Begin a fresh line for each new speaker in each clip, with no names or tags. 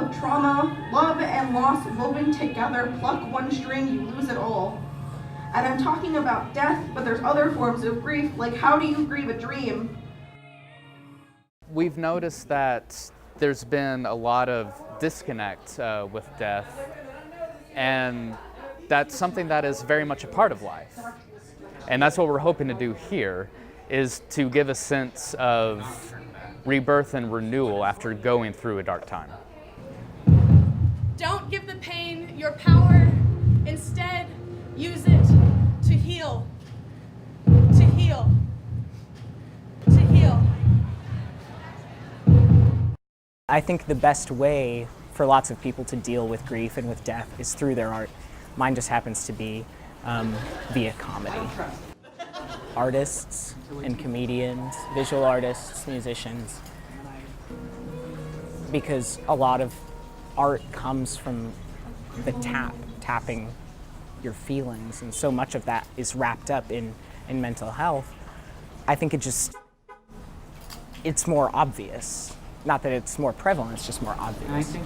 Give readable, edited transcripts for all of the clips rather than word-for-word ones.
of trauma, love and loss woven together. Pluck one string, you lose it all. And I'm talking about death, but there's other forms of grief, like how do you grieve a dream?
We've noticed that there's been a lot of disconnect with death, and that's something that is very much a part of life. And that's what we're hoping to do here, is to give a sense of rebirth and renewal after going through a dark time.
Don't give the pain your power. Instead, use it to heal. To heal. To heal.
I think the best way for lots of people to deal with grief and with death is through their art. Mine just happens to be via comedy. Artists and comedians, visual artists, musicians, because a lot of art comes from the tapping your feelings, and so much of that is wrapped up in mental health. I think it's more obvious. Not that it's more prevalent, it's just more obvious.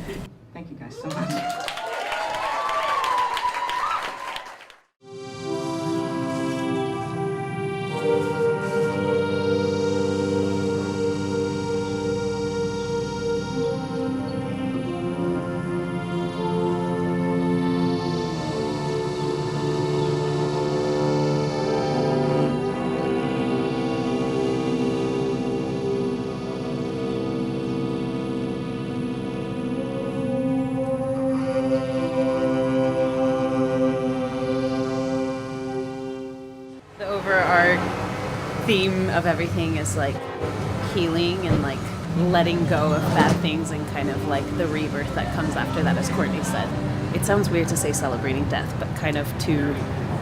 Thank you guys so much.
The overarching theme of everything is like healing and like letting go of bad things and kind of like the rebirth that comes after that, as Courtney said. It sounds weird to say celebrating death, but kind of to,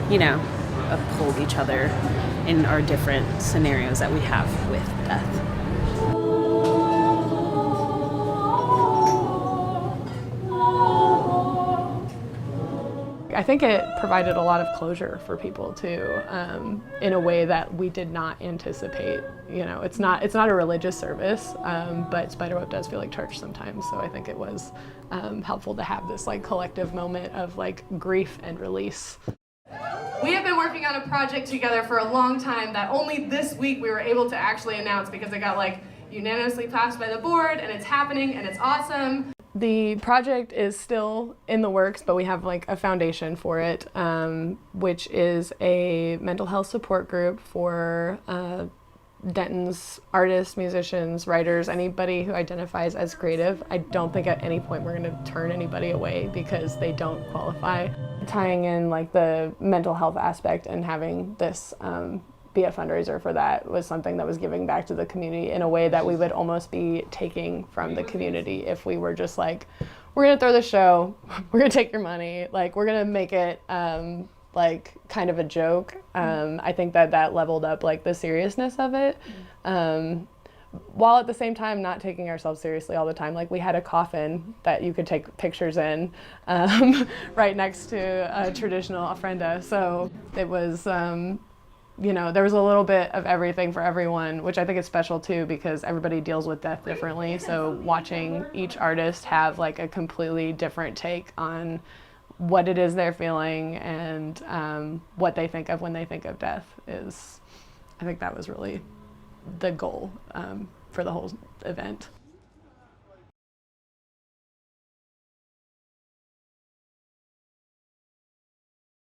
you know, uphold each other in our different scenarios that we have with death.
I think it provided a lot of closure for people too, in a way that we did not anticipate. You know, it's not a religious service, but Spiderweb does feel like church sometimes. So I think it was helpful to have this like collective moment of like grief and release.
We have been working on a project together for a long time that only this week we were able to actually announce because it got like unanimously passed by the board, and it's happening and it's awesome.
The project is still in the works, but we have like a foundation for it, which is a mental health support group for Denton's artists, musicians, writers, anybody who identifies as creative. I don't think at any point we're going to turn anybody away because they don't qualify. Tying in like the mental health aspect and having this be a fundraiser for that was something that was giving back to the community in a way that we would almost be taking from the community if we were just like, we're gonna throw the show, we're gonna take your money, like we're gonna make it like kind of a joke. I think that leveled up like the seriousness of it, while at the same time not taking ourselves seriously all the time. Like we had a coffin that you could take pictures in right next to a traditional ofrenda, so it was you know, there was a little bit of everything for everyone, which I think is special too because everybody deals with death differently. So watching each artist have like a completely different take on what it is they're feeling and what they think of when they think of death I think that was really the goal for the whole event.